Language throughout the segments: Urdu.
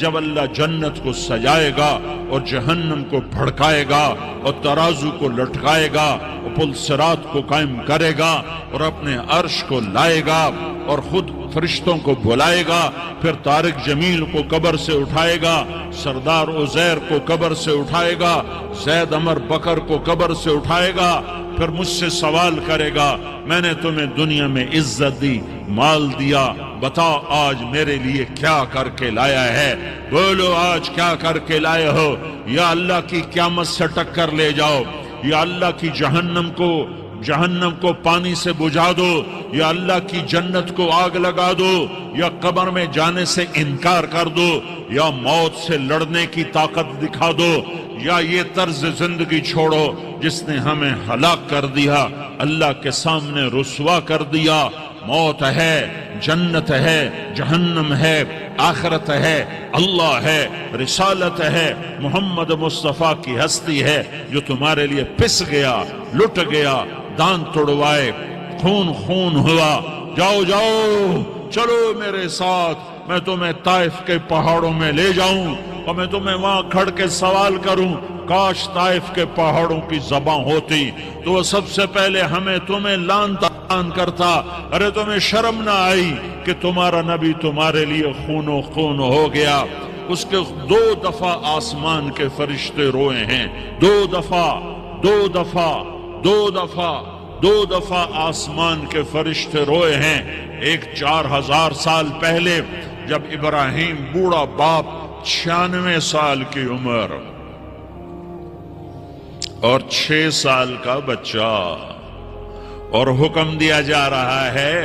جب اللہ جنت کو سجائے گا اور جہنم کو بھڑکائے گا اور ترازو کو لٹکائے گا اور پل صراط کو قائم کرے گا اور اپنے عرش کو لائے گا اور خود فرشتوں کو بلائے گا، پھر طارق جمیل کو قبر سے اٹھائے گا، سردار عزیر کو قبر سے اٹھائے گا، زید عمر بکر کو قبر سے اٹھائے گا، پھر مجھ سے سوال کرے گا میں نے تمہیں دنیا میں عزت دی، مال دیا، بتا آج میرے لیے کیا کر کے لایا ہے؟ بولو آج کیا کر کے لائے ہو؟ یا اللہ کی قیامت سے ٹکر لے جاؤ، یا اللہ کی جہنم کو پانی سے بجھا دو، یا اللہ کی جنت کو آگ لگا دو، یا قبر میں جانے سے انکار کر دو، یا موت سے لڑنے کی طاقت دکھا دو، یا یہ طرز زندگی چھوڑو جس نے ہمیں ہلاک کر دیا، اللہ کے سامنے رسوا کر دیا۔ موت ہے، جنت ہے، جہنم ہے، آخرت ہے، اللہ ہے، رسالت ہے، محمد مصطفیٰ کی ہستی ہے جو تمہارے لیے پس گیا، لٹ گیا، دان توڑوائے، خون ہوا۔ جاؤ چلو میرے ساتھ، میں تمہیں طائف کے پہاڑوں میں لے جاؤں اور میں تمہیں وہاں کھڑ کے سوال کروں، کاش طائف کے پہاڑوں کی زبان ہوتی تو وہ سب سے پہلے ہمیں تمہیں لان تان کرتا۔ ارے تمہیں شرم نہ آئی کہ تمہارا نبی تمہارے لیے خون ہو گیا؟ اس کے 2 دفعہ آسمان کے فرشتے روئے ہیں، 2 دفعہ آسمان کے فرشتے روئے ہیں۔ ایک 4000 سال پہلے جب ابراہیم بوڑھا باپ، 96 سال کی عمر اور 6 سال کا بچہ، اور حکم دیا جا رہا ہے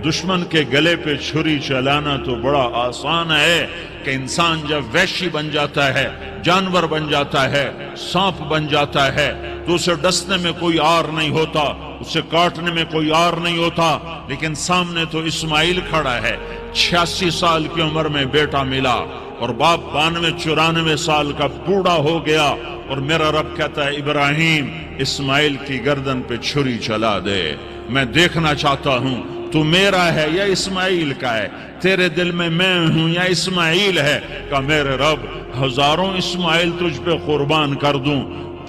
دشمن کے گلے پہ چھری چلانا تو بڑا آسان ہے کہ انسان جب وحشی بن جاتا ہے، جانور بن جاتا ہے، سانپ بن جاتا ہے تو اسے ڈسنے میں کوئی آر نہیں ہوتا، اسے کاٹنے میں کوئی آر نہیں ہوتا، لیکن سامنے تو اسماعیل کھڑا ہے، 86 سال کی عمر میں بیٹا ملا اور باپ 92-94 سال کا بوڑھا ہو گیا، اور میرا رب کہتا ہے ابراہیم اسماعیل کی گردن پہ چھری چلا دے، میں دیکھنا چاہتا ہوں تو میرا ہے یا اسماعیل کا ہے، تیرے دل میں ہوں یا اسماعیل ہے؟ کہ میرے رب ہزاروں اسماعیل تجھ پہ قربان کر دوں۔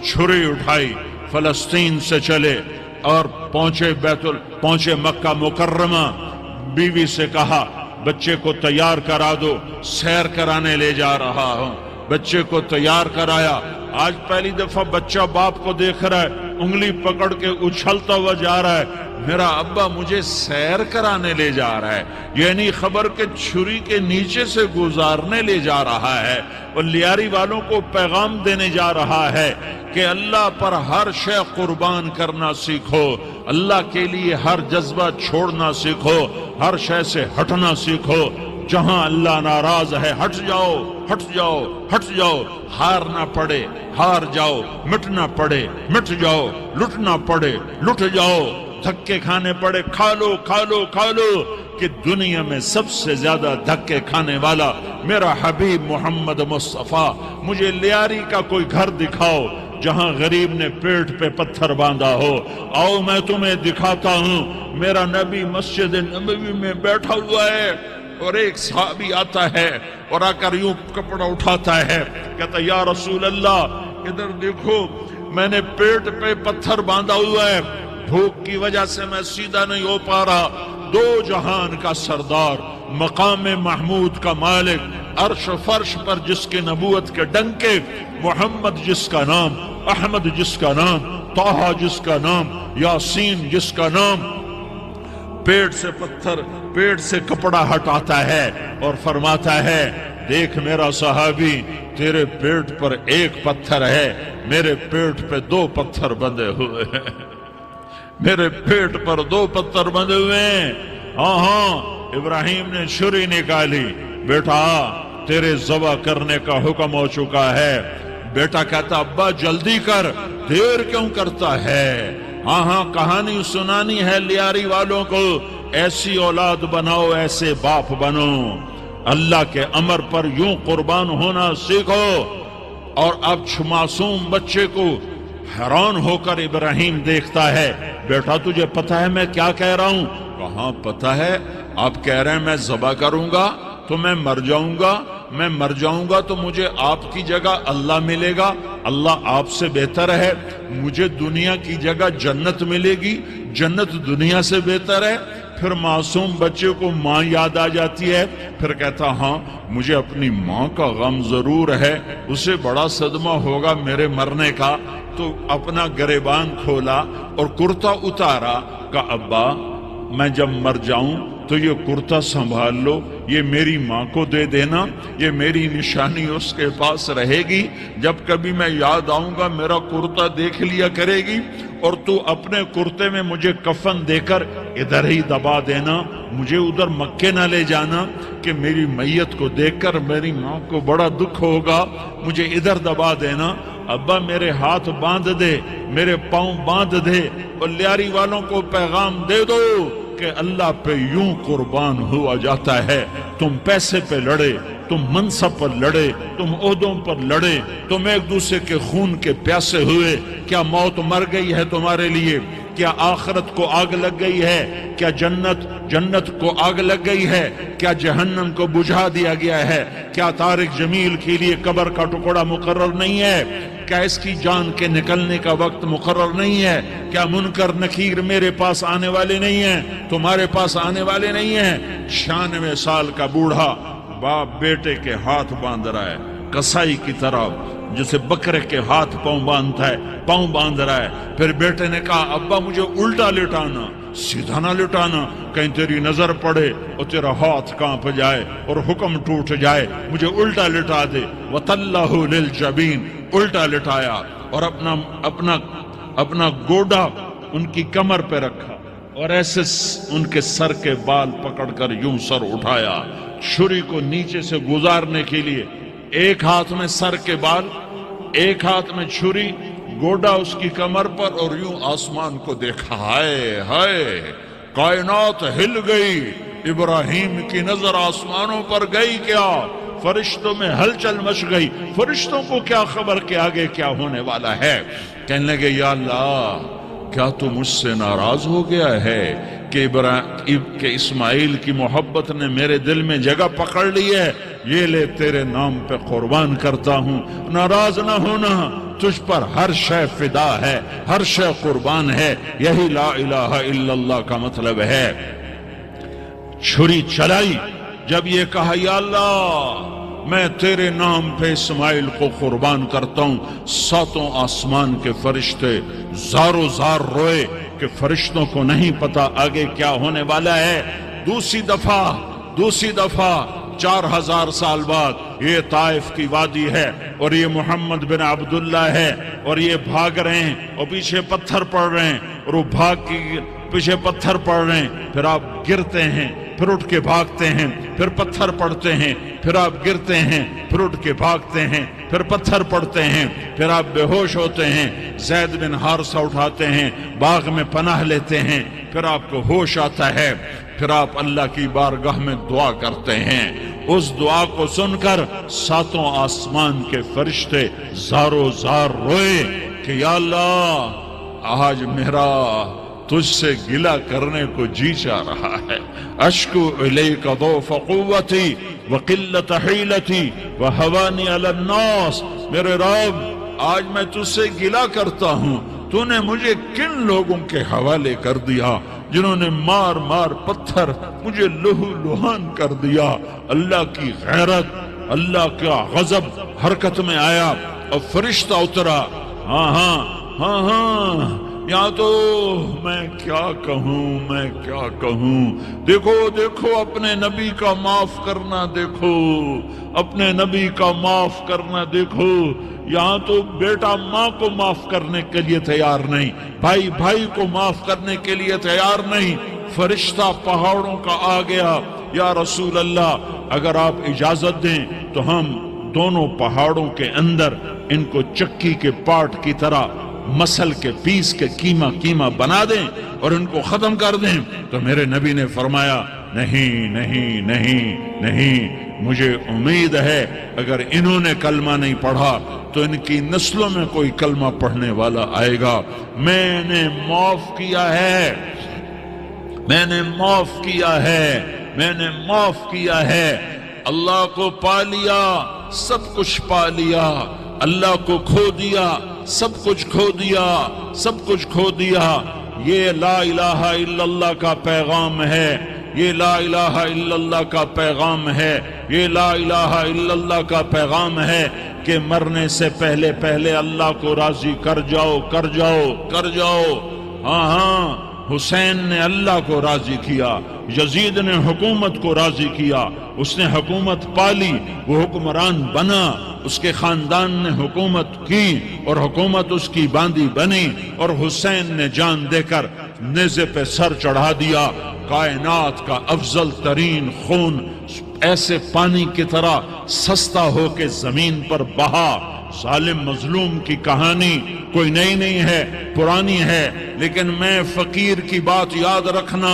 چھری اٹھائی، فلسطین سے چلے اور پہنچے مکہ مکرمہ، بیوی سے کہا بچے کو تیار کرا دو، سیر کرانے لے جا رہا ہوں۔ بچے کو تیار کرایا، آج پہلی دفعہ بچہ باپ کو دیکھ رہا ہے، انگلی پکڑ کے اچھلتا ہوا جا رہا ہے، میرا ابا مجھے سیر کرانے لے جا رہا ہے، یعنی خبر کے چھری کے نیچے سے گزارنے لے جا رہا ہے، اور لیاری والوں کو پیغام دینے جا رہا ہے کہ اللہ پر ہر شے قربان کرنا سیکھو، اللہ کے لیے ہر جذبہ چھوڑنا سیکھو، ہر شے سے ہٹنا سیکھو، جہاں اللہ ناراض ہے ہٹ جاؤ، ہار نہ پڑے ہار جاؤ، مٹنا پڑے مٹ جاؤ، لٹنا پڑے لٹ جاؤ، دھکے کھانے پڑے کھا لو، کہ دنیا میں سب سے زیادہ دھکے کھانے والا میرا حبیب محمد مصطفیٰ۔ مجھے لیاری کا کوئی گھر دکھاؤ جہاں غریب نے پیٹ پہ پتھر باندھا ہو، آؤ میں تمہیں دکھاتا ہوں۔ میرا نبی مسجد نبوی میں بیٹھا ہوا ہے اور ایک صحابی آتا ہے اور آ کر یوں کپڑا اٹھاتا ہے، کہتا یا رسول اللہ ادھر دیکھو، میں نے پیٹ پہ پتھر باندھا ہوا ہے، بھوک کی وجہ سے میں سیدھا نہیں ہو پا رہا۔ 2 جہان کا سردار، مقام محمود کا مالک، عرش و فرش پر جس کی نبوت کے ڈنکے، محمد جس کا نام، احمد جس کا نام، طٰہٰ جس کا نام، یاسین جس کا نام، پیٹ سے کپڑا ہٹاتا ہے اور فرماتا ہے دیکھ میرا صحابی، تیرے پیٹ پر 1 پتھر ہے، میرے پیٹ پہ 2 پتھر بندھے ہوئے ہیں، میرے پیٹ پر 2 پتھر بندھے ہوئے ہیں۔ ہاں ابراہیم نے چھری نکالی، بیٹا تیرے ذبح کرنے کا حکم ہو چکا ہے۔ بیٹا کہتا ابا جلدی کر، دیر کیوں کرتا ہے؟ ہاں کہانی سنانی ہے لیاری والوں کو، ایسی اولاد بناؤ، ایسے باپ بنو، اللہ کے امر پر یوں قربان ہونا سیکھو۔ اور اب معصوم بچے کو حیران ہو کر ابراہیم دیکھتا ہے، بیٹا تجھے پتہ ہے میں کیا کہہ رہا ہوں؟ کہاں پتہ ہے، آپ کہہ رہے ہیں میں ذبح کروں گا تو میں مر جاؤں گا، میں مر جاؤں گا تو مجھے آپ کی جگہ اللہ ملے گا، اللہ آپ سے بہتر ہے، مجھے دنیا کی جگہ جنت ملے گی، جنت دنیا سے بہتر ہے۔ پھر معصوم بچے کو ماں یاد آ جاتی ہے، پھر کہتا ہاں مجھے اپنی ماں کا غم ضرور ہے، اسے بڑا صدمہ ہوگا میرے مرنے کا۔ تو اپنا گریبان کھولا اور کرتا اتارا، کہ ابا میں جب مر جاؤں تو یہ کرتا سنبھال لو، یہ میری ماں کو دے دینا، یہ میری نشانی اس کے پاس رہے گی، جب کبھی میں یاد آؤں گا میرا کرتا دیکھ لیا کرے گی، اور تو اپنے کرتے میں مجھے کفن دے کر ادھر ہی دبا دینا، مجھے ادھر مکے نہ لے جانا کہ میری میت کو دیکھ کر میری ماں کو بڑا دکھ ہوگا، مجھے ادھر دبا دینا۔ ابا میرے ہاتھ باندھ دے، میرے پاؤں باندھ دے، اور لیاری والوں کو پیغام دے دو کہ اللہ پہ یوں قربان ہوا جاتا ہے۔ تم پیسے پہ لڑے، تم منصب پر لڑے، تم عہدوں پر لڑے، تم ایک دوسرے کے خون کے پیاسے ہوئے، کیا موت مر گئی ہے تمہارے لیے؟ کیا آخرت کو آگ لگ گئی ہے؟ کیا جنت کو آگ لگ گئی ہے؟ کیا جہنم کو بجھا دیا گیا ہے؟ کیا طارق جمیل کے لیے قبر کا ٹکڑا مقرر نہیں ہے؟ کیا اس کی جان کے نکلنے کا وقت مقرر نہیں ہے؟ کیا منکر نکیر میرے پاس آنے والے نہیں ہیں، تمہارے پاس آنے والے نہیں ہیں؟ 96 سال کا بوڑھا باپ بیٹے کے ہاتھ باندھ رہا ہے، کسائی کی طرح جسے بکرے کے ہاتھ پاؤں باندھتا ہے، پاؤں باندھ رہا ہے۔ پھر بیٹے نے کہا ابا مجھے الٹا لٹانا، سیدھا نہ لٹانا، کہیں تیری نظر پڑے اور تیرا ہاتھ کانپ جائے اور حکم ٹوٹ جائے، مجھے الٹا لٹا دے۔ وَتَلَّهُ لِلْجَبِينِ، الٹا لٹایا اور اپنا گوڈا ان کی کمر پہ رکھا اور ایسے ان کے سر کے بال پکڑ کر یوں سر اٹھایا، چھری کو نیچے سے گزارنے کے لیے، ایک ہاتھ میں سر کے بال، ایک ہاتھ میں چھری، گوڈا اس کی کمر پر، اور یوں آسمان کو دیکھا۔ ہائے ہائے، کائنات ہل گئی، ابراہیم کی نظر آسمانوں پر گئی کیا؟ فرشتوں میں ہلچل مچ گئی، فرشتوں کو کیا خبر کہ آگے کیا ہونے والا ہے؟ کہنے لگے یا اللہ کیا تو مجھ سے ناراض ہو گیا ہے کہ اسماعیل کی محبت نے میرے دل میں جگہ پکڑ لی ہے؟ یہ لے تیرے نام پہ قربان کرتا ہوں، ناراض نہ ہونا، تجھ پر ہر شے فدا ہے، ہر شے قربان ہے، یہی لا الہ الا اللہ کا مطلب ہے۔ چھری چلائی، جب یہ کہا یا اللہ میں تیرے نام پہ اسماعیل کو قربان کرتا ہوں، ساتوں آسمان کے فرشتے زارو زار روئے کہ فرشتوں کو نہیں پتا آگے کیا ہونے والا ہے۔ دوسری دفعہ 4000 سال بعد یہ طائف کی وادی ہے اور یہ محمد بن عبداللہ ہے اور یہ بھاگ رہے ہیں اور پیچھے پتھر پڑ رہے ہیں، اور وہ بھاگ کے پیچھے پتھر پڑ رہے ہیں، پھر آپ گرتے ہیں، پھر اٹھ کے بھاگتے ہیں، پھر پتھر پڑتے ہیں، پھر آپ گرتے ہیں، پھر اٹھ کے بھاگتے ہیں، پھر پتھر پڑتے ہیں، پھر آپ بے ہوش ہوتے ہیں، زید بن حارثہ اٹھاتے ہیں، باغ میں پناہ لیتے ہیں، پھر آپ کو ہوش آتا ہے، پھر آپ اللہ کی بارگاہ میں دعا کرتے ہیں۔ اس دعا کو سن کر ساتوں آسمان کے فرشتے زارو زار روئے کہ یا اللہ آج میرا تجھ سے گلہ کرنے کو جی چاہ رہا ہے۔ اشکو الیک ضعف قوتی وقلت حیلتی وہوانی علی الناس، میرے رب آج میں تجھ سے گلہ کرتا ہوں، تو نے مجھے کن لوگوں کے حوالے کر دیا جنہوں نے مار مار پتھر مجھے لہو لہان کر دیا۔ اللہ کی غیرت، اللہ کا غضب حرکت میں آیا اور فرشتہ اترا۔ ہاں یا تو میں کیا کہوں، دیکھو اپنے نبی کا معاف کرنا، دیکھو اپنے نبی کا معاف کرنا، دیکھو یہاں تو بیٹا ماں کو معاف کرنے کے لیے تیار نہیں، بھائی کو معاف کرنے کے لیے تیار نہیں۔ فرشتہ پہاڑوں کا آ گیا، یا رسول اللہ اگر آپ اجازت دیں تو ہم دونوں پہاڑوں کے اندر ان کو چکی کے پاٹ کی طرح مسل کے پیس کے کیما بنا دیں اور ان کو ختم کر دیں۔ تو میرے نبی نے فرمایا نہیں، مجھے امید ہے اگر انہوں نے کلمہ نہیں پڑھا تو ان کی نسلوں میں کوئی کلمہ پڑھنے والا آئے گا۔ میں نے معاف کیا ہے، اللہ کو پا لیا سب کچھ پا لیا، اللہ کو کھو دیا سب کچھ کھو دیا، سب کچھ کھو دیا۔ یہ لا الہ الا اللہ کا پیغام ہے، یہ لا الہ الا اللہ کا پیغام ہے، یہ لا الہ الا اللہ کا پیغام ہے کہ مرنے سے پہلے پہلے اللہ کو راضی کر جاؤ، کر جاؤ، کر جاؤ۔ ہاں ہاں، حسین نے اللہ کو راضی کیا، یزید نے حکومت کو راضی کیا، اس نے حکومت پالی، وہ حکمران بنا، اس کے خاندان نے حکومت کی اور حکومت اس کی باندھی بنی، اور حسین نے جان دے کر نیزے پہ سر چڑھا دیا۔ کائنات کا افضل ترین خون ایسے پانی کی طرح سستا ہو کے زمین پر بہا۔ ظالم مظلوم کی کہانی کوئی نئی نہیں ہے، پرانی ہے، لیکن میں فقیر کی بات یاد رکھنا،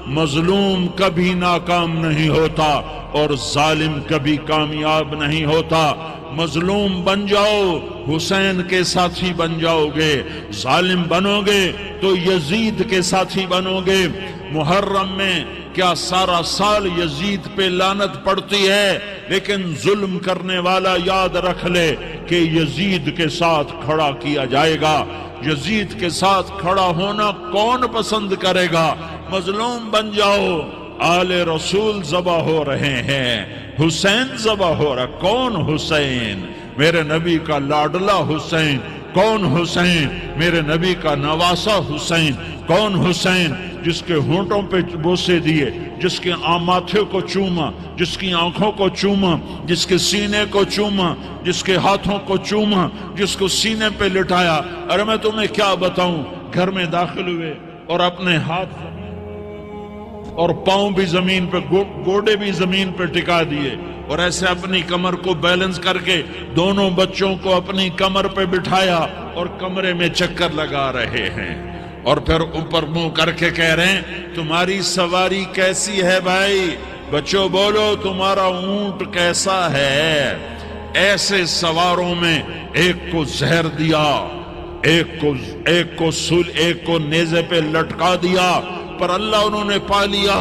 مظلوم کبھی ناکام نہیں ہوتا اور ظالم کبھی کامیاب نہیں ہوتا۔ مظلوم بن جاؤ حسین کے ساتھی بن جاؤ گے، ظالم بنو گے تو یزید کے ساتھی بنو گے۔ محرم میں کیا سارا سال یزید پہ لعنت پڑتی ہے، لیکن ظلم کرنے والا یاد رکھ لے کہ یزید کے ساتھ کھڑا کیا جائے گا۔ یزید کے ساتھ کھڑا ہونا کون پسند کرے گا؟ مظلوم بن جاؤ۔ آل رسول ذبح ہو رہے ہیں، حسین ذبح ہو رہا۔ کون حسین؟ میرے نبی کا لاڈلا حسین۔ کون حسین؟ میرے نبی کا نواسا حسین۔ کون حسین؟ جس کے ہونٹوں پہ بوسے دیے، جس کے ماتھے کو چوما، جس کی آنکھوں کو چوما، جس کے سینے کو چوما، جس کے ہاتھوں کو چوما، جس کو سینے پہ لٹایا۔ ارے میں تمہیں کیا بتاؤں، گھر میں داخل ہوئے اور اپنے ہاتھ اور پاؤں بھی زمین پہ، گوڑے بھی زمین پہ ٹکا دیے، اور ایسے اپنی کمر کو بیلنس کر کے دونوں بچوں کو اپنی کمر پہ بٹھایا اور کمرے میں چکر لگا رہے ہیں، اور پھر اوپر منہ کر کے کہہ رہے ہیں تمہاری سواری کیسی ہے بھائی؟ بچوں بولو تمہارا اونٹ کیسا ہے؟ ایسے سواروں میں ایک کو زہر دیا، ایک کو نیزے پہ لٹکا دیا، پر اللہ انہوں نے پا لیا،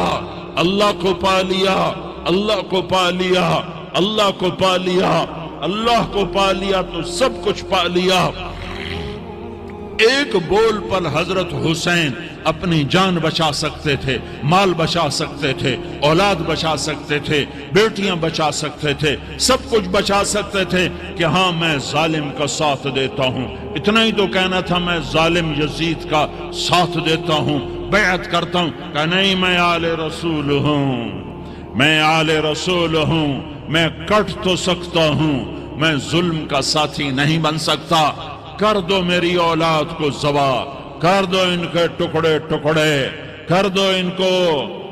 اللہ کو پا لیا، اللہ کو پا لیا، اللہ کو پا لیا، اللہ کو پا لیا تو سب کچھ پا لیا۔ ایک بول پر حضرت حسین اپنی جان بچا سکتے تھے، مال بچا سکتے تھے، اولاد بچا سکتے تھے، بیٹیاں بچا سکتے تھے، سب کچھ بچا سکتے تھے کہ ہاں میں ظالم کا ساتھ دیتا ہوں۔ اتنا ہی تو کہنا تھا، میں ظالم یزید کا ساتھ دیتا ہوں، بیعت کرتا ہوں، کہ نہیں میں آل رسول ہوں، میں آل رسول ہوں، میں کٹ تو سکتا ہوں، میں ظلم کا ساتھی نہیں بن سکتا۔ کر دو میری اولاد کو ذبح، کر دو ان کے ٹکڑے ٹکڑے، کر دو ان کو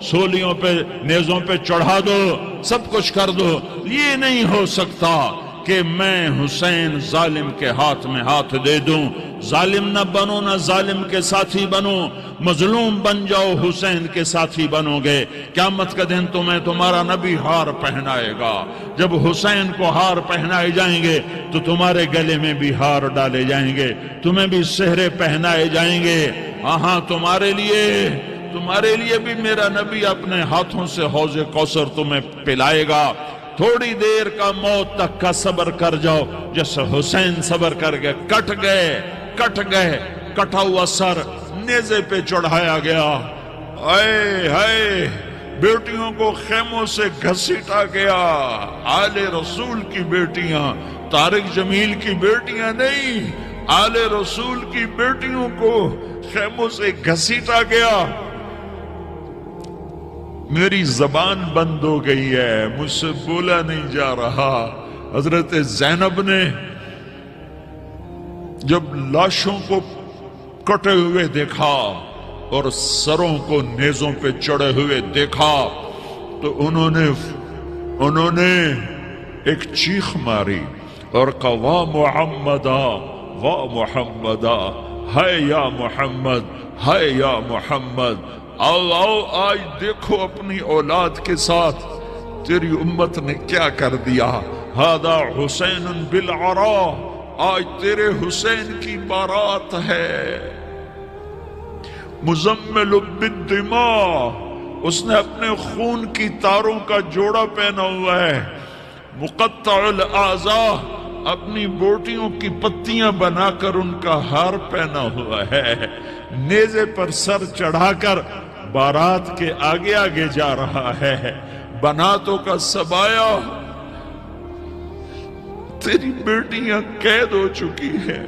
سولیوں پہ نیزوں پہ چڑھا دو، سب کچھ کر دو۔ یہ نہیں ہو سکتا کہ میں حسین ظالم کے ہاتھ میں ہاتھ دے دوں۔ ظالم نہ بنو، نہ ظالم کے ساتھی بنو، مظلوم بن جاؤ، حسین کے ساتھی بنو گے۔ قیامت کا دن تمہیں تمہارا نبی ہار پہنائے گا۔ جب حسین کو ہار پہنائے جائیں گے تو تمہارے گلے میں بھی ہار ڈالے جائیں گے، تمہیں بھی سہرے پہنائے جائیں گے۔ ہاں تمہارے لیے بھی میرا نبی اپنے ہاتھوں سے حوض کوثر تمہیں پلائے گا۔ تھوڑی دیر کا موت تک کا صبر کر جاؤ، جیسے حسین صبر کر گئے، کٹ گئے، کٹا ہوا سر نیزے پہ چڑھایا گیا۔ اے ہائے، بیٹیوں کو خیموں سے گھسیٹا گیا۔ آل رسول کی بیٹیاں، طارق جمیل کی بیٹیاں نہیں، آل رسول کی بیٹیوں کو خیموں سے گھسیٹا گیا۔ میری زبان بند ہو گئی ہے، مجھ سے بولا نہیں جا رہا۔ حضرت زینب نے جب لاشوں کو کٹے ہوئے دیکھا اور سروں کو نیزوں پہ چڑھے ہوئے دیکھا تو انہوں نے ایک چیخ ماری اور کہا واہ محمدا، واہ محمدا، ہے یا محمد، ہے یا محمد۔ آؤ آج دیکھو اپنی اولاد کے ساتھ تیری امت نے کیا کر دیا۔ ہذا حسین بالعراء، آج تیرے حسین کی بارات ہے۔ مزمل بالدماء، اس نے اپنے خون کی تاروں کا جوڑا پہنا ہوا ہے، مقطع الاعضاء، اپنی بوٹیوں کی پتیاں بنا کر ان کا ہار پہنا ہوا ہے، نیزے پر سر چڑھا کر بارات کے آگے آگے جا رہا ہے۔ بناتوں کا سبایا، تیری بیٹیاں قید ہو چکی ہیں،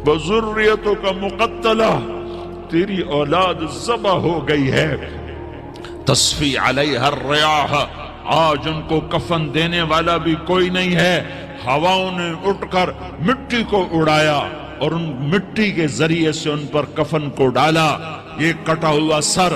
بذریتوں کا مقتلہ، تیری اولاد ذبح ہو گئی ہے، تصفی علیہ الریاح، آج ان کو کفن دینے والا بھی کوئی نہیں ہے۔ ہواؤں نے اٹھ کر مٹی کو اڑایا اور ان مٹی کے ذریعے سے ان پر کفن کو ڈالا۔ یہ کٹا ہوا سر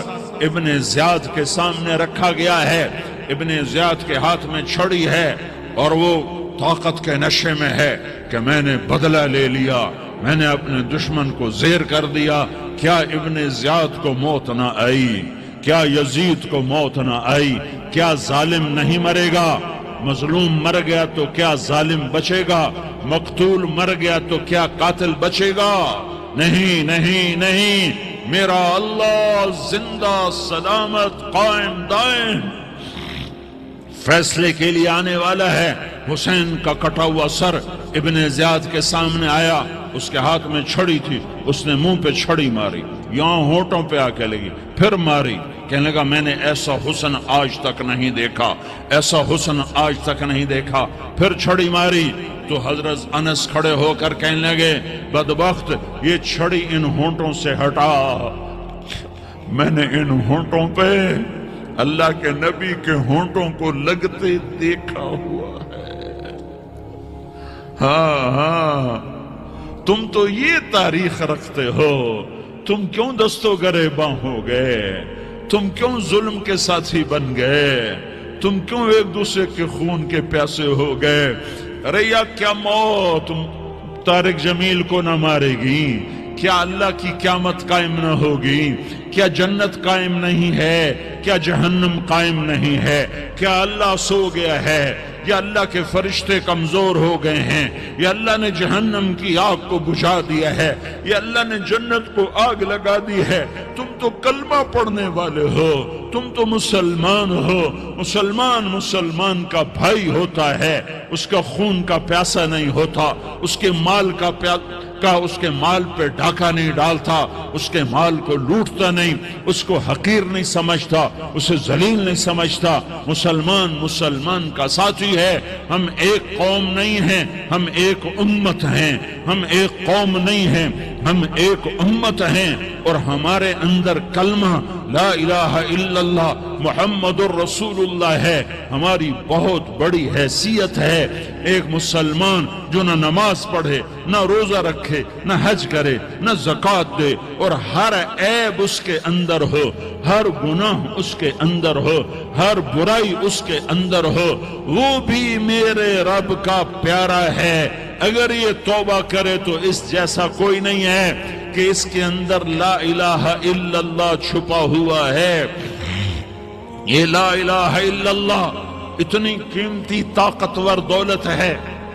ابن زیاد کے سامنے رکھا گیا ہے، ابن زیاد کے ہاتھ میں چھڑی ہے اور وہ طاقت کے نشے میں ہے کہ میں نے بدلہ لے لیا، میں نے اپنے دشمن کو زیر کر دیا۔ کیا ابن زیاد کو موت نہ آئی؟ کیا یزید کو موت نہ آئی؟ کیا ظالم نہیں مرے گا؟ مظلوم مر گیا تو کیا ظالم بچے گا؟ مقتول مر گیا تو کیا قاتل بچے گا؟ نہیں نہیں نہیں، میرا اللہ زندہ سلامت قائم دائم فیصلے کے لیے آنے والا ہے۔ حسین کا کٹا ہوا سر ابن زیاد کے سامنے آیا، اس کے ہاتھ میں چھڑی تھی، اس نے منہ پہ چھڑی ماری، یہاں ہونٹوں پہ آ کے لگی، پھر ماری، کہنے لگا میں نے ایسا حسن آج تک نہیں دیکھا، ایسا حسن آج تک نہیں دیکھا، پھر چھڑی ماری تو حضرت انس کھڑے ہو کر کہنے لگے بدبخت یہ چھڑی ان ہونٹوں سے ہٹا، میں نے ان ہونٹوں پہ اللہ کے نبی کے ہونٹوں کو لگتے دیکھا ہوا ہے۔ ہاں ہاں، تم تو یہ تاریخ رکھتے ہو، تم کیوں دستوں گریباں ہو گئے؟ تم کیوں ظلم کے ساتھی بن گئے؟ تم کیوں ایک دوسرے کے خون کے پیاسے ہو گئے؟ ارے یا کیا موت طارق جمیل کو نہ مارے گی؟ کیا اللہ کی قیامت قائم نہ ہوگی؟ کیا جنت قائم نہیں ہے؟ کیا جہنم قائم نہیں ہے؟ کیا اللہ سو گیا ہے؟ یا اللہ کے فرشتے کمزور ہو گئے ہیں؟ یا اللہ نے جہنم کی آگ کو بجھا دیا ہے؟ یا اللہ نے جنت کو آگ لگا دی ہے؟ تم تو کلمہ پڑھنے والے ہو، تم تو مسلمان ہو۔ مسلمان کا بھائی ہوتا ہے، اس کا خون کا پیاسا نہیں ہوتا، اس کے مال اس کے مال پہ ڈاکہ نہیں ڈالتا، اس کے مال کو لوٹتا نہیں، اس کو حقیر نہیں سمجھتا، اسے ذلیل نہیں سمجھتا۔ مسلمان کا ساتھی ہے۔ ہم ایک قوم نہیں ہیں، ہم ایک امت ہیں، ہم ایک قوم نہیں ہیں، ہم ایک امت ہیں، اور ہمارے اندر کلمہ لا الہ الا اللہ محمد الرسول اللہ ہے۔ ہماری بہت بڑی حیثیت ہے۔ ایک مسلمان جو نہ نماز پڑھے، نہ روزہ رکھے، نہ حج کرے، نہ زکوٰۃ دے، اور ہر عیب اس کے اندر ہو، ہر گناہ اس کے اندر ہو، ہر برائی اس کے اندر ہو، وہ بھی میرے رب کا پیارا ہے۔ اگر یہ توبہ کرے تو اس جیسا کوئی نہیں ہے کہ اس کے اندر لا الہ الا اللہ چھپا ہوا ہے۔ یہ لا الہ الا اللہ اتنی قیمتی طاقتور دولت ہے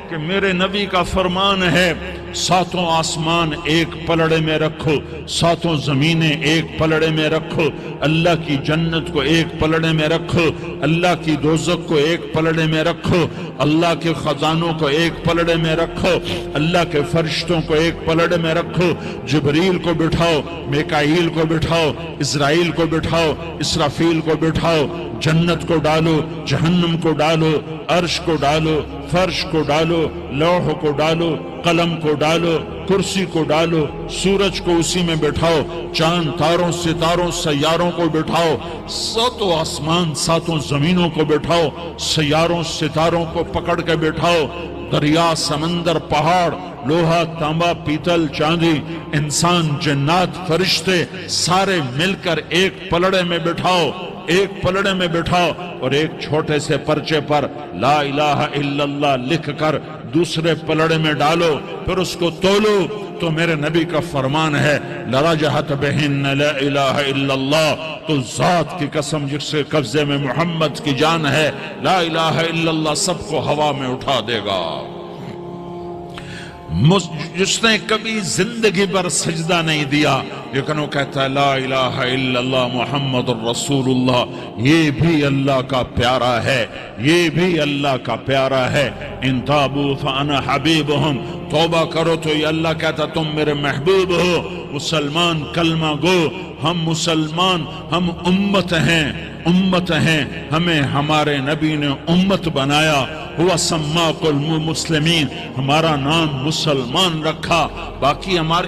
کہ میرے نبی کا فرمان ہے ساتوں آسمان ایک پلڑے میں رکھو، ساتوں زمینیں ایک پلڑے میں رکھو، اللہ کی جنت کو ایک پلڑے میں رکھو، اللہ کی دوزخ کو ایک پلڑے میں رکھو، اللہ کے خزانوں کو ایک پلڑے میں رکھو، اللہ کے فرشتوں کو ایک پلڑے میں رکھو، جبریل کو بٹھاؤ، میکائیل کو بٹھاؤ، اسرائیل کو بٹھاؤ، اسرافیل کو بٹھاؤ، جنت کو ڈالو، جہنم کو ڈالو، عرش کو ڈالو، فرش کو ڈالو، لوح کو ڈالو، قلم کو ڈالو، کرسی کو ڈالو، سورج کو اسی میں بٹھاؤ، چاند تاروں ستاروں سیاروں کو بٹھاؤ، ساتوں آسمان ساتوں زمینوں کو بٹھاؤ، سیاروں ستاروں کو پکڑ کے بٹھاؤ، دریا سمندر پہاڑ لوہا تانبا پیتل چاندی انسان جنات فرشتے سارے مل کر ایک پلڑے میں بٹھاؤ، ایک پلڑے میں بٹھاؤ، اور ایک چھوٹے سے پرچے پر لا الہ الا اللہ لکھ کر دوسرے پلڑے میں ڈالو، پھر اس کو تولو تو میرے نبی کا فرمان ہے لرجحت بہن لا الہ الا اللہ، تو ذات کی قسم جس کے قبضے میں محمد کی جان ہے، لا الہ الا اللہ سب کو ہوا میں اٹھا دے گا۔ جس نے کبھی زندگی پر سجدہ نہیں دیا لیکن وہ کہتا ہے لا الہ الا اللہ محمد الرسول اللہ، یہ بھی اللہ کا پیارا ہے، یہ بھی اللہ کا پیارا ہے۔ ان تابوا فانا حبیبہم، توبہ کرو تو یہ اللہ کہتا تم میرے محبوب ہو۔ مسلمان کلمہ گو، ہم مسلمان، ہم امت ہیں، امت ہیں، ہمیں ہمارے نبی نے امت بنایا۔ ہوا سماک المسلمین، ہمارا نام مسلمان رکھا۔ باقی ہمارے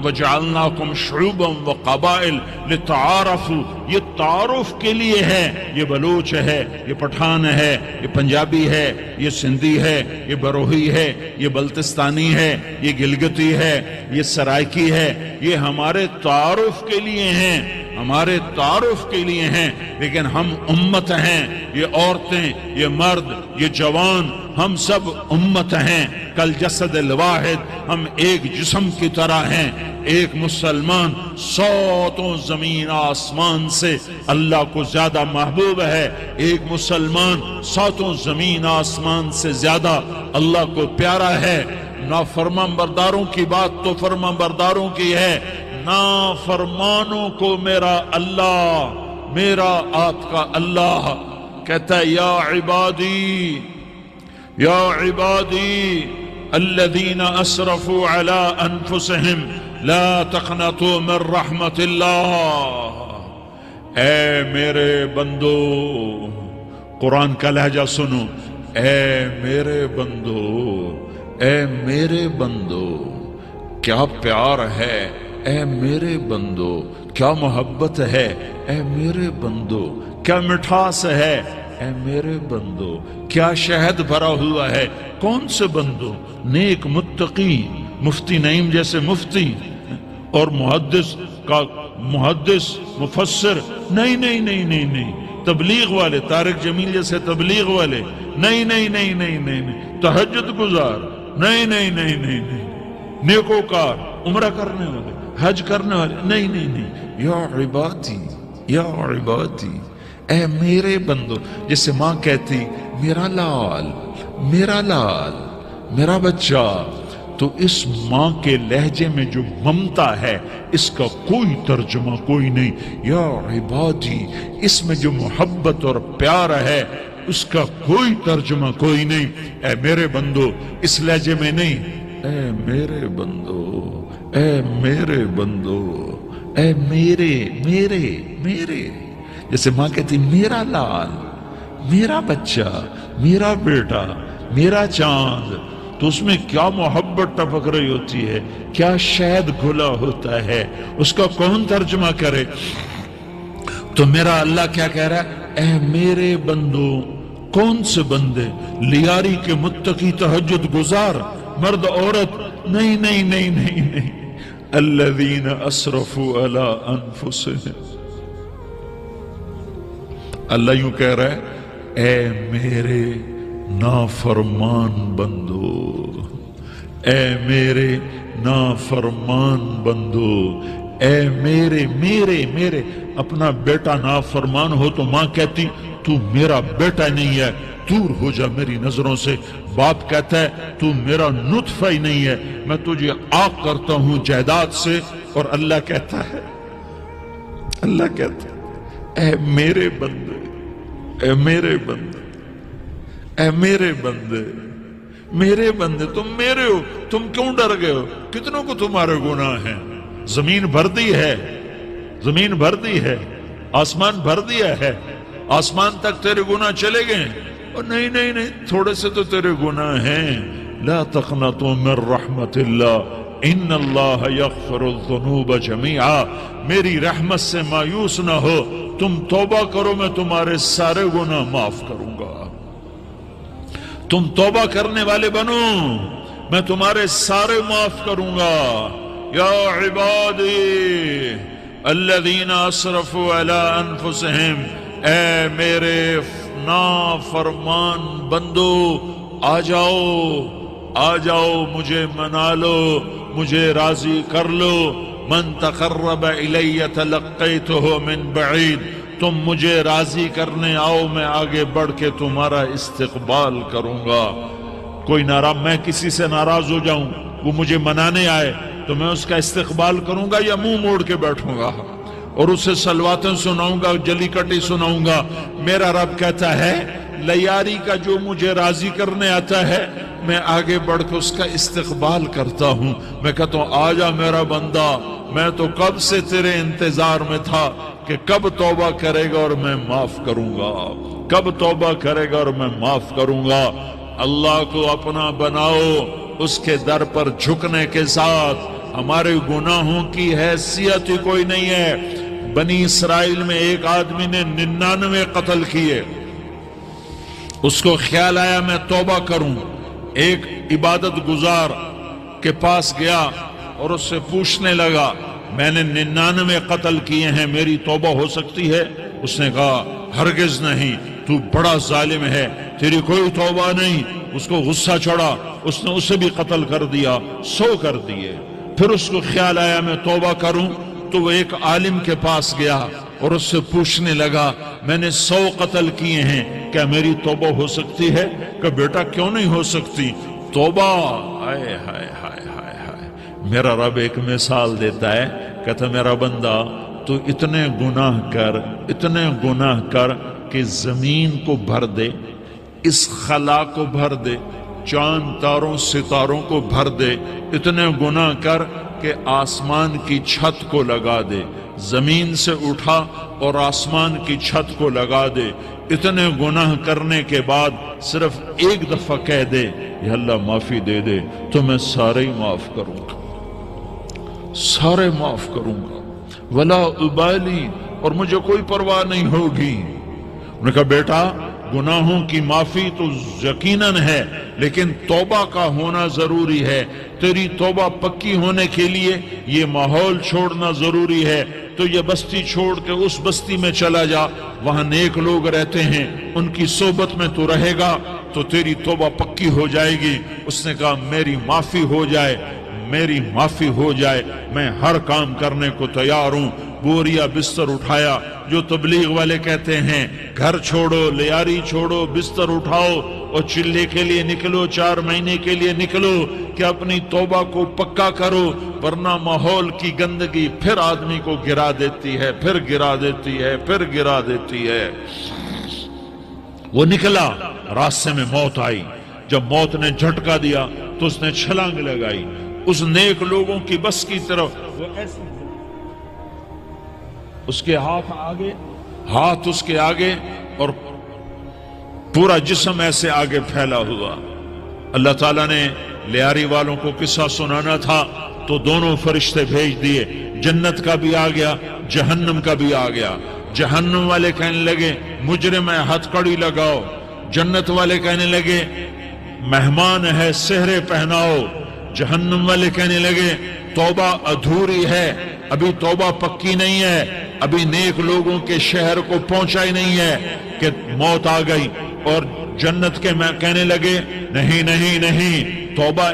وجعلناکم شعوبا وقبائل لتعارفوا، یہ تعارف کے لیے ہے۔ یہ بلوچ ہے، یہ پٹھان ہے، یہ پنجابی ہے، یہ سندھی ہے، یہ بروہی ہے، یہ بلتستانی ہے، یہ گلگتی ہے، یہ سرائکی ہے۔ یہ ہمارے تعارف کے لیے ہیں، ہمارے تعارف کے لیے ہیں، لیکن ہم امت ہیں۔ یہ عورتیں، یہ مرد، یہ جوان، ہم سب امت ہیں۔ کل جسد الواحد، ہم ایک جسم کی طرح ہیں۔ ایک مسلمان سوتوں زمین آسمان سے اللہ کو زیادہ محبوب ہے، ایک مسلمان سوتوں زمین آسمان سے زیادہ اللہ کو پیارا ہے۔ نافرمان برداروں کی بات تو فرمان برداروں کی ہے، نافرمانوں کو میرا اللہ، میرا آپ کا اللہ کہتا ہے یا عبادی، یا عبادی الذین اسرفوا علی انفسہم لا تقنطوا من رحمت اللہ۔ اے میرے بندو، قرآن کا لہجہ سنو، اے میرے بندو، اے میرے بندو، کیا پیار ہے، اے میرے بندو، کیا محبت ہے، اے میرے بندو، کیا مٹھاس ہے، اے میرے بندو، کیا شہد بھرا ہوا ہے۔ کون سے بندو؟ نیک متقی، مفتی نعیم جیسے مفتی اور محدث کا محدث مفسر، نہیں نہیں نہیں نہیں نہیں، تبلیغ والے، طارق جمیل جیسے تبلیغ والے، نہیں نہیں نہیں نہیں نہیں، تہجد گزار، نہیں نہیں نہیں نہیں نہیں، نیکوکار، عمرہ کرنے والے، حج کرنے والے، نہیں نہیں نہیں، یا عبادی، یا عبادی، اے میرے بندو۔ جیسے ماں کہتی میرا لال، میرا لال، میرا بچہ، تو اس ماں کے لہجے میں جو ممتا ہے اس کا کوئی ترجمہ کوئی نہیں۔ یا عبادی، اس میں جو محبت اور پیار ہے اس کا کوئی ترجمہ کوئی نہیں۔ اے میرے بندو، اس لہجے میں نہیں، اے میرے بندو، اے میرے بندو، اے میرے میرے میرے۔ جیسے ماں کہتی میرا لال، میرا بچہ، میرا بیٹا، میرا چاند، تو اس میں کیا محبت ٹپک رہی ہوتی ہے، کیا شہد گھلا ہوتا ہے، اس کا کون ترجمہ کرے؟ تو میرا اللہ کیا کہہ رہا ہے؟ اے میرے بندو۔ کون سے بندے؟ لیاری کے متقی، تہجد گزار، مرد عورت، نہیں نہیں نہیں نہیں نہیں، الذین اسرفوا علی انفسہم۔ اللہ یوں کہہ رہا ہے اے میرے نافرمان بندو، اے میرے نافرمان بندو، اے میرے میرے میرے۔ اپنا بیٹا نافرمان ہو تو ماں کہتی تو میرا بیٹا نہیں ہے، دور ہو جا میری نظروں سے۔ باپ کہتا ہے تو میرا نطفہ ہی نہیں ہے، میں تجھے عاق کرتا ہوں جائیداد سے۔ اور اللہ کہتا ہے، اللہ کہتا ہے اے میرے بندے، اے میرے بندے، اے میرے بندے، میرے بندے، تم میرے ہو، تم کیوں ڈر گئے ہو؟ کتنوں کو تمہارے گناہ ہیں؟ زمین بھر دی ہے، زمین بھر دی ہے، آسمان بھر دیا ہے، آسمان تک تیرے گناہ چلے گئے؟ اور نہیں نہیں نہیں، تھوڑے سے تو تیرے گناہ ہیں۔ لا تقنطوا من رحمت اللہ ان اللہ یغفر الذنوب جمیعا، میری رحمت سے مایوس نہ ہو، تم توبہ کرو، میں تمہارے سارے گناہ معاف کروں گا۔ تم توبہ کرنے والے بنو، میں تمہارے سارے معاف کروں گا۔ یا عبادی الذین اسرفوا علی انفسہم، اے میرے نافرمان بندو، آ جاؤ، آ جاؤ، مجھے منا لو، مجھے راضی کر لو۔ من تقرب الی تلقیتہ من بعید، تم مجھے راضی کرنے آؤ، میں آگے بڑھ کے تمہارا استقبال کروں گا۔ کوئی ناراض، میں کسی سے ناراض ہو جاؤں، وہ مجھے منانے آئے تو میں اس کا استقبال کروں گا یا منہ موڑ کے بیٹھوں گا اور اسے سلواتیں سناؤں گا، جلی کٹی سناؤں گا؟ میرا رب کہتا ہے لیاری کا جو مجھے راضی کرنے آتا ہے میں آگے بڑھ کے اس کا استقبال کرتا ہوں۔ میں کہتا ہوں آجا میرا بندہ، میں تو کب سے تیرے انتظار میں تھا کہ کب توبہ کرے گا اور میں معاف کروں گا، کب توبہ کرے گا اور میں معاف کروں گا۔ اللہ کو اپنا بناؤ، اس کے در پر جھکنے کے ساتھ ہمارے گناہوں کی حیثیت ہی کوئی نہیں ہے۔ بنی اسرائیل میں ایک آدمی نے 99 قتل کیے، اس کو خیال آیا میں توبہ کروں، ایک عبادت گزار کے پاس گیا اور اس سے پوچھنے لگا میں نے 99 قتل کیے ہیں، میری توبہ ہو سکتی ہے؟ اس نے کہا ہرگز نہیں، تو بڑا ظالم ہے، تیری کوئی توبہ نہیں۔ اس کو غصہ چڑھا، اس نے اسے بھی قتل کر دیا، 100 کر دیے۔ پھر اس کو خیال آیا میں توبہ کروں تو وہ ایک عالم کے پاس گیا اور اس سے پوچھنے لگا میں نے 100 قتل کیے ہیں، کیا میری توبہ ہو سکتی ہے؟ کہ بیٹا کیوں نہیں ہو سکتی توبہ؟ ہائے ہائے ہائے ہائے ہائے۔ میرا رب ایک مثال دیتا ہے، کہتا میرا بندہ تو اتنے گناہ کر، اتنے گناہ کر کہ زمین کو بھر دے، اس خلا کو بھر دے، چاند تاروں ستاروں کو بھر دے، اتنے گناہ کر کہ آسمان کی چھت کو لگا دے، زمین سے اٹھا اور آسمان کی چھت کو لگا دے۔ اتنے گناہ کرنے کے بعد صرف ایک دفعہ کہہ دے یا اللہ معافی دے دے تو میں سارے ہی معاف کروں گا، سارے معاف کروں گا، ولا ابالی، اور مجھے کوئی پرواہ نہیں ہوگی۔ انہوں نے کہا بیٹا گناہوں کی معافی تو یقیناً ہے لیکن توبہ کا ہونا ضروری ہے، تیری توبہ پکی ہونے کے لیے یہ ماحول چھوڑنا ضروری ہے، تو یہ بستی چھوڑ کے اس بستی میں چلا جا، وہاں نیک لوگ رہتے ہیں، ان کی صحبت میں تو رہے گا تو تیری توبہ پکی ہو جائے گی۔ اس نے کہا میری معافی ہو جائے، میری معافی ہو جائے، میں ہر کام کرنے کو تیار ہوں۔ بوریا بستر اٹھایا، جو تبلیغ والے کہتے ہیں گھر چھوڑو، لیاری چھوڑو، بستر اٹھاؤ اور چلے کے لیے نکلو، 4 مہینے کے لیے نکلو کہ اپنی توبہ کو پکا کرو، ورنہ ماحول کی گندگی پھر آدمی کو گرا دیتی ہے، پھر گرا دیتی ہے، پھر گرا دیتی ہے۔ وہ نکلا، راستے میں موت آئی، جب موت نے جھٹکا دیا تو اس نے چھلانگ لگائی اس نیک لوگوں کی بس کی طرف، وہ ایسے اس کے ہاتھ آگے، ہاتھ اس کے آگے اور پورا جسم ایسے آگے پھیلا ہوا۔ اللہ تعالیٰ نے لیاری والوں کو قصہ سنانا تھا تو دونوں فرشتے بھیج دیے، جنت کا بھی آ گیا، جہنم کا بھی آ گیا۔ جہنم والے کہنے لگے مجرم ہے، ہتھ کڑی لگاؤ، جنت والے کہنے لگے مہمان ہے، سہرے پہناؤ۔ جہنم والے کہنے لگے توبہ ادھوری ہے، ابھی توبہ پکی نہیں ہے، ابھی نیک لوگوں کے شہر کو پہنچا ہی نہیں ہے کہ موت آ گئی۔ اور جنت کے میں کہنے لگے نہیں نہیں نہیں، توبہ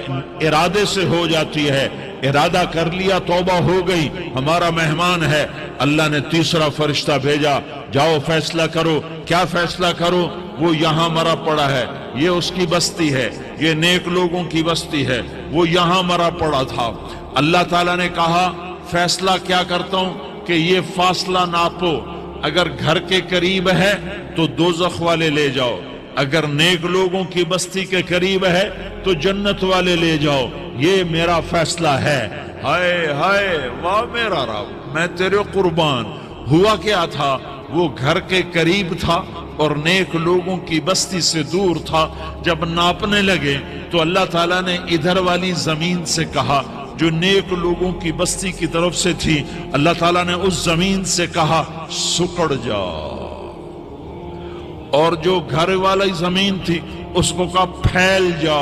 ارادے سے ہو جاتی ہے، ارادہ کر لیا توبہ ہو گئی، ہمارا مہمان ہے۔ اللہ نے تیسرا فرشتہ بھیجا، جاؤ فیصلہ کرو۔ کیا فیصلہ کرو؟ وہ یہاں مرا پڑا ہے، یہ اس کی بستی ہے، یہ نیک لوگوں کی بستی ہے، وہ یہاں مرا پڑا تھا۔ اللہ تعالیٰ نے کہا فیصلہ کیا کرتا ہوں کہ یہ فاصلہ ناپو، اگر گھر کے قریب ہے تو دوزخ والے لے جاؤ، اگر نیک لوگوں کی بستی کے قریب ہے تو جنت والے لے جاؤ، یہ میرا فیصلہ ہے۔ ہائے ہائے، واہ میرا رب، میں تیرے قربان۔ ہوا کیا تھا؟ وہ گھر کے قریب تھا اور نیک لوگوں کی بستی سے دور تھا۔ جب ناپنے لگے تو اللہ تعالیٰ نے ادھر والی زمین سے کہا جو نیک لوگوں کی بستی کی طرف سے تھی، اللہ تعالیٰ نے اس زمین سے کہا سکڑ جا، اور جو گھر والی زمین تھی اس کو کہا پھیل جا۔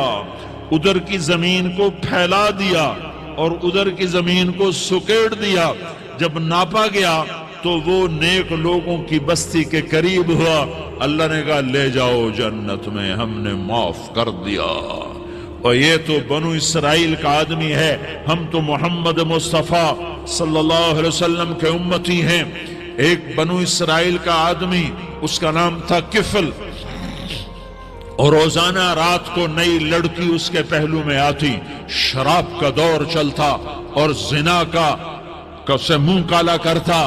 ادھر کی زمین کو پھیلا دیا اور ادھر کی زمین کو سکیڑ دیا۔ جب ناپا گیا تو وہ نیک لوگوں کی بستی کے قریب ہوا۔ اللہ نے کہا لے جاؤ جنت میں، ہم نے معاف کر دیا۔ اور یہ تو بنو اسرائیل کا آدمی ہے، ہم تو محمد مصطفیٰ صلی اللہ علیہ وسلم کے امتی ہیں۔ ایک بنو اسرائیل کا آدمی، اس کا نام تھا کفل، اور روزانہ رات کو نئی لڑکی اس کے پہلو میں آتی، شراب کا دور چلتا اور زنا کا سے منہ کالا کرتا۔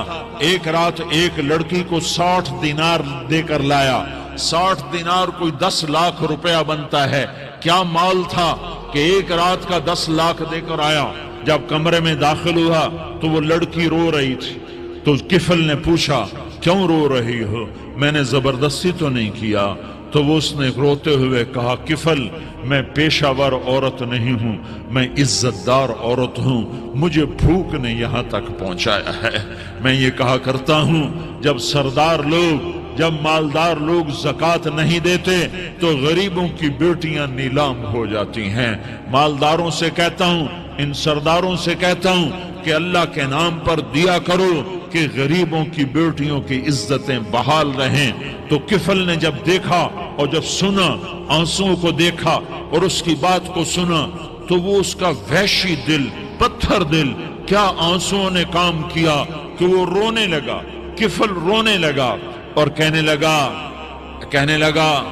ایک رات ایک لڑکی کو 60 دینار دے کر لایا۔ 60 دینار کوئی 10 لاکھ روپیہ بنتا ہے۔ کیا مال تھا کہ ایک رات کا 10 لاکھ دے کر آیا۔ جب کمرے میں داخل ہوا تو وہ لڑکی رو رہی تھی، تو کفل نے پوچھا کیوں رو رہی ہو؟ میں نے زبردستی تو نہیں کیا۔ تو وہ اس نے روتے ہوئے کہا کفل میں پیشہ ور عورت نہیں ہوں، میں عزت دار عورت ہوں، مجھے بھوک نے یہاں تک پہنچایا ہے۔ میں یہ کہا کرتا ہوں جب سردار لوگ، جب مالدار لوگ زکوٰۃ نہیں دیتے تو غریبوں کی بیٹیاں نیلام ہو جاتی ہیں۔ مالداروں سے کہتا ہوں، ان سرداروں سے کہتا ہوں کہ اللہ کے نام پر دیا کرو کہ غریبوں کی بیٹیوں کی عزتیں بحال رہیں۔ تو کفل نے جب دیکھا اور جب سنا، آنسوؤں کو دیکھا اور اس کی بات کو سنا، تو وہ اس کا وحشی دل، پتھر دل، کیا آنسوؤں نے کام کیا کہ وہ رونے لگا۔ کفل رونے لگا اور کہنے لگا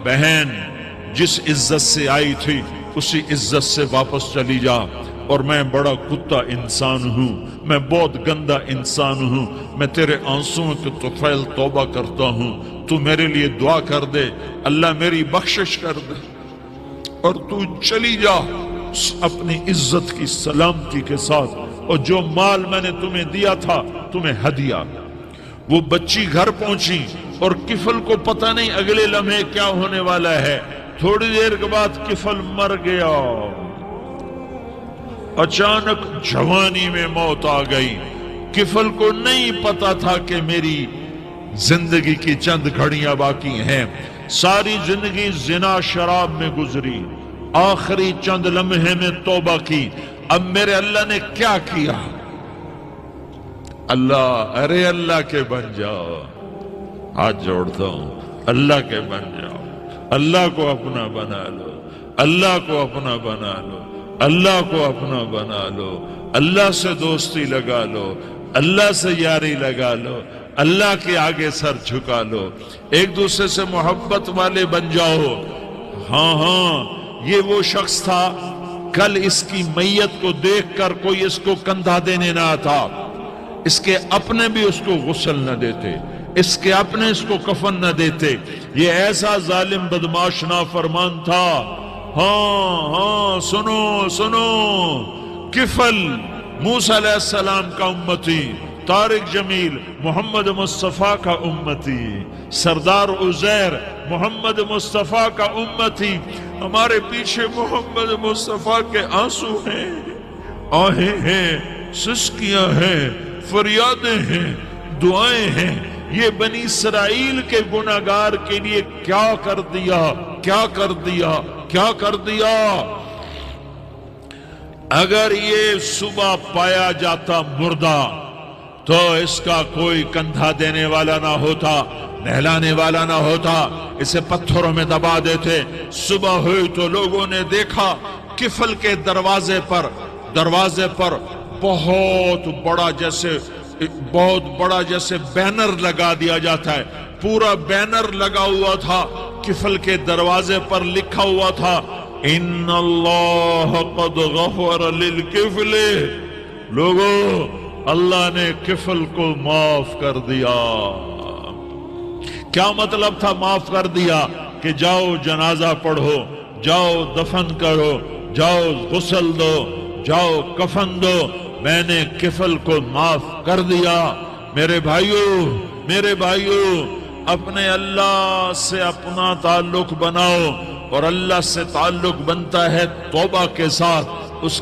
بہن جس عزت سے آئی تھی اسی عزت سے واپس چلی جا، اور میں بڑا کتا انسان ہوں، میں بہت گندا انسان ہوں، میں تیرے آنسوؤں کے طفیل توبہ کرتا ہوں، تو میرے لیے دعا کر دے، اللہ میری بخشش کر دے، اور تو چلی جا اپنی عزت کی سلامتی کے ساتھ، اور جو مال میں نے تمہیں دیا تھا تمہیں ہدیہ۔ وہ بچی گھر پہنچی اور کفل کو پتہ نہیں اگلے لمحے کیا ہونے والا ہے۔ تھوڑی دیر کے بعد کفل مر گیا، اچانک جوانی میں موت آ گئی۔ کفل کو نہیں پتا تھا کہ میری زندگی کی چند گھڑیاں باقی ہیں۔ ساری زندگی زنا شراب میں گزری، آخری چند لمحے میں توبہ کی۔ اب میرے اللہ نے کیا کیا؟ اللہ، ارے اللہ کے بن جاؤ، ہاتھ جوڑتا ہوں، اللہ کے بن جاؤ، اللہ کو اپنا بنا لو، اللہ کو اپنا بنا لو، اللہ کو اپنا بنا لو، اللہ سے دوستی لگا لو، اللہ سے یاری لگا لو، اللہ کے آگے سر جھکا لو، ایک دوسرے سے محبت والے بن جاؤ۔ ہاں یہ وہ شخص تھا، کل اس کی میت کو دیکھ کر کوئی اس کو کندھا دینے نہ آتا، اس کے اپنے بھی اس کو غسل نہ دیتے، اس کے اپنے اس کو کفن نہ دیتے۔ یہ ایسا ظالم بدماش نافرمان تھا۔ ہاں سنو، کفل موسیٰ علیہ السلام کا امتی، طارق جمیل محمد مصطفیٰ کا امتی، سردار عزیر محمد مصطفیٰ کا امتی۔ ہمارے پیچھے محمد مصطفیٰ کے آنسو ہیں، آہیں ہیں، سسکیاں ہیں، فریادیں ہیں، دعائیں ہیں۔ یہ بنی اسرائیل کے گناہگار کے لیے کیا کر دیا، کیا کر دیا، کیا کر دیا۔ اگر یہ صبح پایا جاتا مردہ تو اس کا کوئی کندھا دینے والا نہ ہوتا، نہلانے والا نہ ہوتا، اسے پتھروں میں دبا دیتے۔ صبح ہوئی تو لوگوں نے دیکھا کفل کے دروازے پر بہت بڑا جیسے بینر لگا دیا جاتا ہے، پورا بینر لگا ہوا تھا، کفل کے دروازے پر لکھا ہوا تھا ان اللہ قد غفر للکفل۔ لوگوں، اللہ نے کفل کو معاف کر دیا۔ کیا مطلب تھا معاف کر دیا؟ کہ جاؤ جنازہ پڑھو، جاؤ دفن کرو، جاؤ غسل دو، جاؤ کفن دو، میں نے کفل کو معاف کر دیا۔ میرے بھائیو، اپنے اللہ سے اپنا تعلق بناؤ، اور اللہ سے تعلق بنتا ہے توبہ کے ساتھ، اس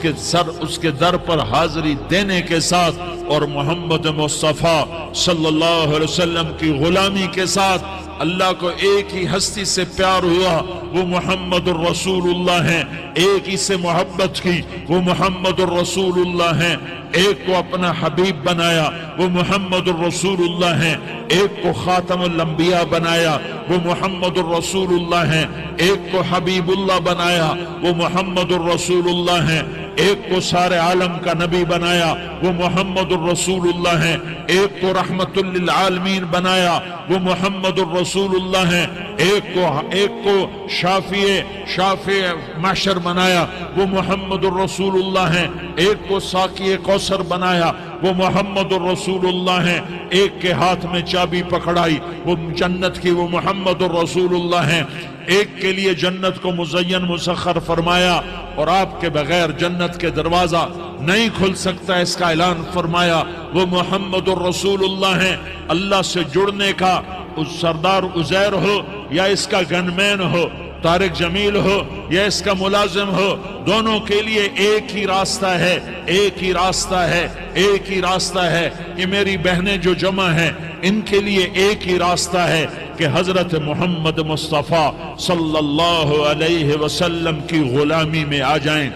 کے در پر حاضری دینے کے ساتھ، اور محمد مصطفیٰ صلی اللہ علیہ وسلم کی غلامی کے ساتھ۔ اللہ کو ایک ہی ہستی سے پیار ہوا، وہ محمد الرسول اللہ ہیں، ایک ہی سے محبت کی، وہ محمد الرسول اللہ ہیں، ایک کو اپنا حبیب بنایا، وہ محمد الرسول اللہ ہیں، ایک کو خاتم الانبیاء بنایا، وہ محمد الرسول اللہ ہیں، ایک کو حبیب اللہ بنایا، وہ محمد الرسول اللہ ہیں، ایک کو سارے عالم کا نبی بنایا وہ محمد الرسول اللہ ہیں، ایک کو رحمت للعالمین بنایا وہ محمد الرسول اللہ ہیں، ایک کو شافع محشر بنایا وہ محمد الرسول اللہ ہیں، ایک کو ساقی کوثر بنایا وہ محمد الرسول اللہ ہیں، ایک کے ہاتھ میں چابی پکڑائی وہ جنت کی وہ محمد الرسول اللہ ہیں، ایک کے لیے جنت کو مزین مسخر فرمایا اور آپ کے بغیر جنت کے دروازہ نہیں کھل سکتا اس کا اعلان فرمایا وہ محمد الرسول اللہ ہیں۔ اللہ سے جڑنے کا سردار عزیر ہو یا اس کا گن مین ہو، طارق جمیل ہو یا اس کا ملازم ہو، دونوں کے لیے ایک ہی راستہ ہے، ایک ہی راستہ ہے، ایک ہی راستہ ہے۔ کہ میری بہنیں جو جمع ہیں ان کے لیے ایک ہی راستہ ہے کہ حضرت محمد مصطفیٰ صلی اللہ علیہ وسلم کی غلامی میں آ جائیں،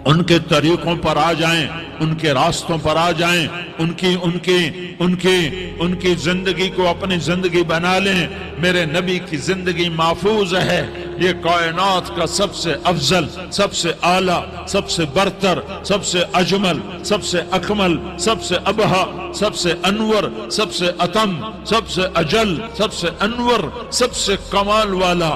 ان کے طریقوں پر آ جائیں، ان کے راستوں پر آ جائیں، ان کی زندگی کو اپنی زندگی بنا لیں۔ میرے نبی کی زندگی محفوظ ہے، یہ کائنات کا سب سے افضل، سب سے اعلیٰ، سب سے برتر، سب سے اجمل، سب سے اکمل، سب سے ابہا، سب سے انور، سب سے اتم، سب سے اجل، سب سے انور، سب سے کمال والا،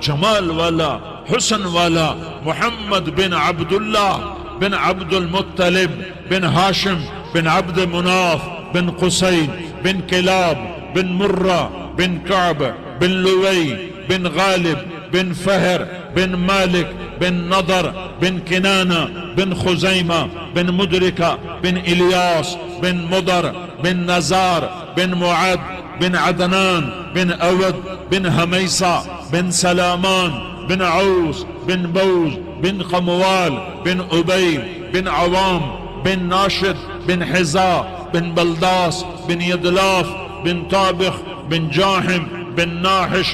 جمال والا، حسن والا محمد بن عبداللہ بن عبد المطلب بن ہاشم بن عبد مناف بن قصی بن کلاب بن مرہ بن کعب بن لوی بن غالب بن فہر بن مالک بن نضر بن کنانہ بن خزیمہ بن مدرکہ بن الیاس بن مضر بن نزار بن معد بن عدنان بن اود بن حمیصہ بن سلامان بن عوس بن بوز بن قموال بن عبید بن عوام بن ناشد بن حزا بن بلداس بن یدلاف بن طابخ بن جاحم بن ناحش